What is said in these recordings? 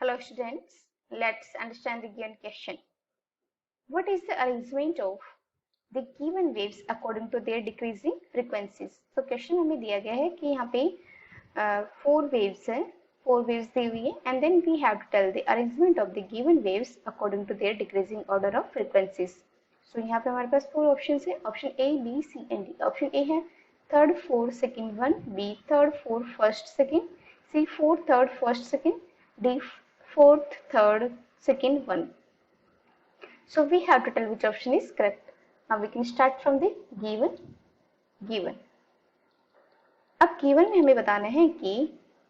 Hello students, let's understand the given question. What is the arrangement of the given waves according to their decreasing frequencies? So question हमें दिया गया है कि यहाँ पे 4 waves है, 4 waves दी हुई है and then we have to tell the arrangement of the given waves according to their decreasing order of frequencies. So यहाँ पे हमारे पास 4 options है, option A, B, C and D. Option A है third, fourth, second, 1, B third, fourth, first, second, C fourth, third, first, second, D fourth, third, second, 1. So we have to tell which option is correct. Now we can start from the given. अब given में हमें बताना है कि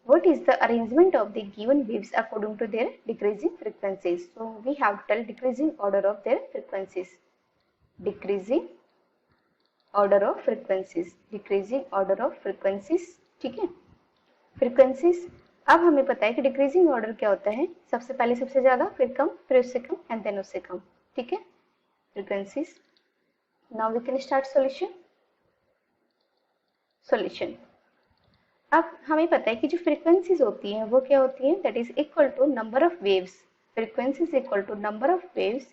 what is the arrangement of the given waves according to their decreasing frequencies. So we have to tell decreasing order of their frequencies. Decreasing order of frequencies. Decreasing order of frequencies. ठीक है? Frequencies. अब हमें पता है कि decreasing order क्या होता है, सबसे पहले सबसे ज्यादा, फिर कम, फिर उससे कम एंड देन उससे कम. ठीक है, frequencies. Now we can start solution. अब हमें पता है कि जो फ्रीक्वेंसीज होती हैं वो क्या होती हैं, that is equal to number of waves. Frequencies equal to number of waves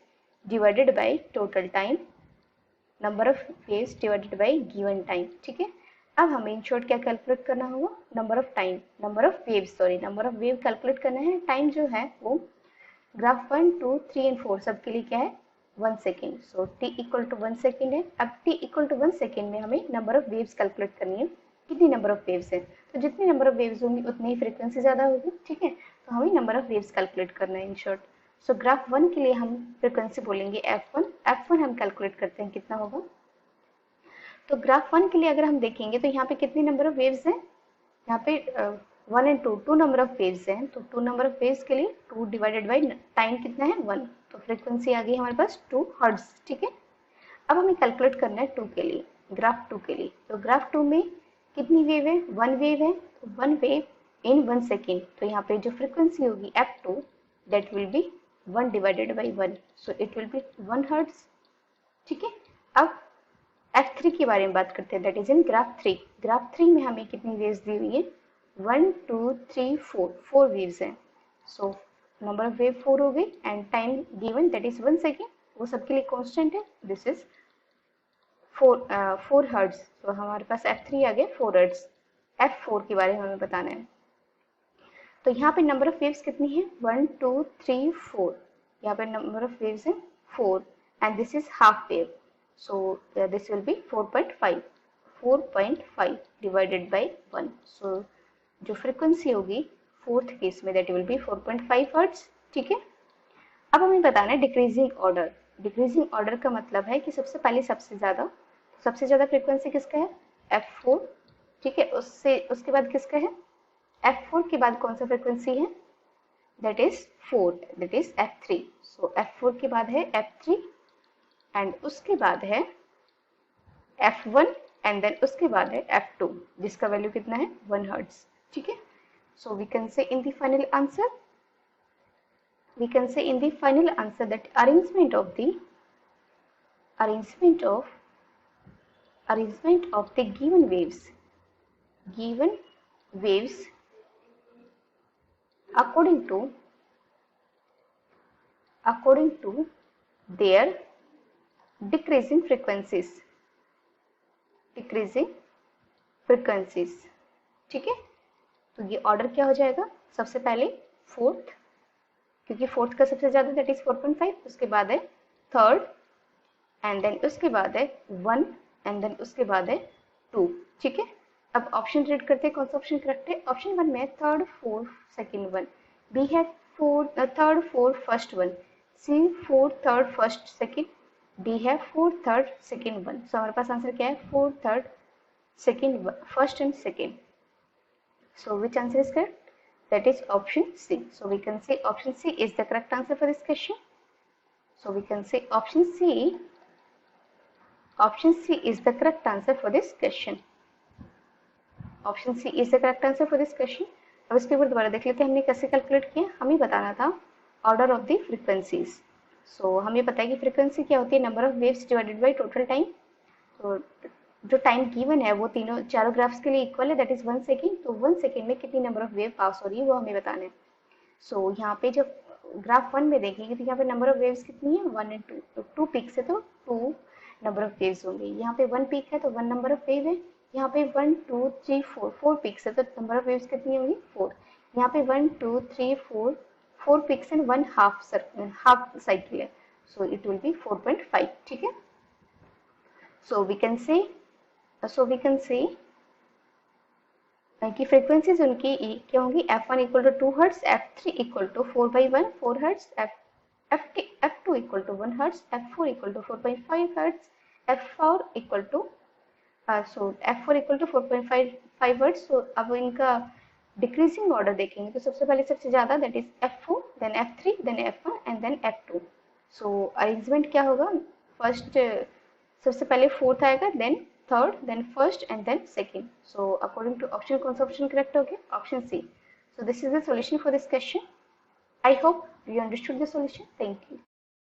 divided by total time. Number of waves divided by given time. ठीक है, अब हमें इन शॉर्ट क्या कैलकुलेट करना होगा, नंबर ऑफ वेव कैलकुलेट करना है. Time जो है वो ग्राफ 1, 2, 3 एंड 4 सबके लिए क्या है, 1 second. So t equal to 1 second है. अब t इक्वल टू 1 सेकेंड में हमें नंबर ऑफ वेव्स कैलकुलेट करनी है. कितनी नंबर ऑफ वेव्स है, तो जितनी नंबर ऑफ वेव्स होंगी उतनी ही फ्रीक्वेंसी ज्यादा होगी. ठीक है, तो हमें नंबर ऑफ वेव्स कैलकुलेट करना है इन शॉर्ट. सो ग्राफ 1 के लिए हम फ्रीक्वेंसी बोलेंगे f1 हम कैलकुलेट करते हैं कितना होगा. तो ग्राफ 1 के लिए अगर हम देखेंगे तो यहाँ पे कितनी नंबर ऑफ वेव्स हैं, यहाँ पे 1 एंड 2 नंबर ऑफ वेव्स हैं. तो 2 नंबर ऑफ वेव्स के लिए 2 डिवाइडेड बाय टाइम कितना है, 1. तो फ्रीक्वेंसी आ गई हमारे पास 2 हर्ट्ज. ठीक है, अब हमें कैलकुलेट करना है 2 के लिए, ग्राफ 2 के लिए. तो ग्राफ 2 में कितनी वेव है, 1 वेव है. तो 1 वेव इन 1 सेकेंड. तो यहाँ पे जो फ्रीक्वेंसी होगी f2 that will be 1 divided by 1. So it will be 1 hertz. ठीक है, अब f3 के बारे में बात करते हैं, that is in graph 3. Graph 3 में हमें कितनी वेव्स दी हुई है, 1, 2, 3, 4 वेव्स हैं. सो नंबर ऑफ वेव 4 हो गई and time given that is 1 second. वो सबके लिए कांस्टेंट है, दिस इज 4 हर्ट्ज. तो हमारे पास f3 आ गया 4 हर्ट्ज. f4 के बारे में हमें बताना है. तो यहाँ पे नंबर ऑफ वेव्स कितनी है, 1, 2, 3, 4. यहाँ पे नंबर ऑफ वेव्स है 4 and this is half wave. So this will be 4.5 divided by 1. So जो फ्रीक्वेंसी होगी फोर्थ केस में दैट विल बी 4.5 हर्ट्ज. ठीक है, अब हमें बताना है डिक्रीजिंग ऑर्डर. डिक्रीजिंग ऑर्डर का मतलब है कि सबसे पहले सबसे ज्यादा फ्रीक्वेंसी किसका है, f4. ठीक है, उसके बाद किसका है, f4 के बाद कौन सा फ्रीक्वेंसी है, that is 4, that is f3. So f4 के बाद है f3 एंड उसके बाद है f1 एंड देन उसके बाद है f2 जिसका वैल्यू कितना है, 1 हर्ट्ज. ठीक है, सो we can say in the final answer that arrangement of the given waves according to their decreasing frequencies. ठीक है, तो ये ऑर्डर क्या हो जाएगा, सबसे पहले फोर्थ, क्योंकि फोर्थ का सबसे ज्यादा दैट इज 4.5. उसके बाद है थर्ड एंड देन उसके बाद है 1 एंड देन उसके बाद है 2. ठीक है, अब ऑप्शन रीड करते हैं कौन सा ऑप्शन करेक्ट है. ऑप्शन 1 में है थर्ड, फोर्थ, सेकेंड, 1. बी है third, fourth, first, 1. C fourth, third, first, second. D है 4, 3, 2, 1. सो हमारे पास आंसर क्या है, 4, 3, 2, first and second. So which answer is correct, that is option C. So we can say option C is the correct answer for this question. So we can say option C is the correct answer for this question. Option C is the correct answer for this question. अब इसके ऊपर दोबारा देख लेते हैं हमने कैसे calculate किया. हमें बताना था ऑर्डर ऑफ द फ्रीक्वेंसीज. सो हमें पता है कि फ्रीक्वेंसी क्या होती है, number of waves divided by total time. तो जो टाइम गिवन है वो चारों ग्राफ्स के लिए इक्वल है, दैट इज 1 सेकेंड. तो 1 सेकेंड में कितनी नंबर ऑफ वेव पास हो रही है वो हमें बताना है. सो यहाँ पे जब ग्राफ 1 में देखेंगे तो यहाँ पे नंबर ऑफ वेव्स कितनी है 1 एंड 2, तो 2 पिक्स है तो 2 नंबर ऑफ वेव्स होंगे। यहाँ पे 1 पिक है तो 1 नंबर ऑफ वेव है। यहाँ पे 1 2 3 4 4 पिक्स है तो नंबर ऑफ वेव्स कितनी होंगी 4। यहाँ पे 1 2 3 4 4 peaks and 1 half circle, half cycle है, सो इट विल बी 4.5। ठीक है, सो वी कैन से की फ्रीक्वेंसीज उनकी क्या होंगी, f1 equal to 2 hertz, f3 equal to 4/1 4 hertz, f2 equal to 1 hertz, f4 equal to 4.5 hertz, f4 equal to f4 equal to 4.5 hertz. So अब इनका decreasing order देखेंगे तो सबसे पहले सबसे ज्यादा that is f4, then f3, then f1 and then f2। So arrangement क्या होगा, फर्स्ट सबसे पहले फोर्थ आएगा, then third, then first and then second. So according to option, कौन सा ऑप्शन करेक्ट हो गया, option C. So this is the solution for this question. I hope you understood the solution. Thank you.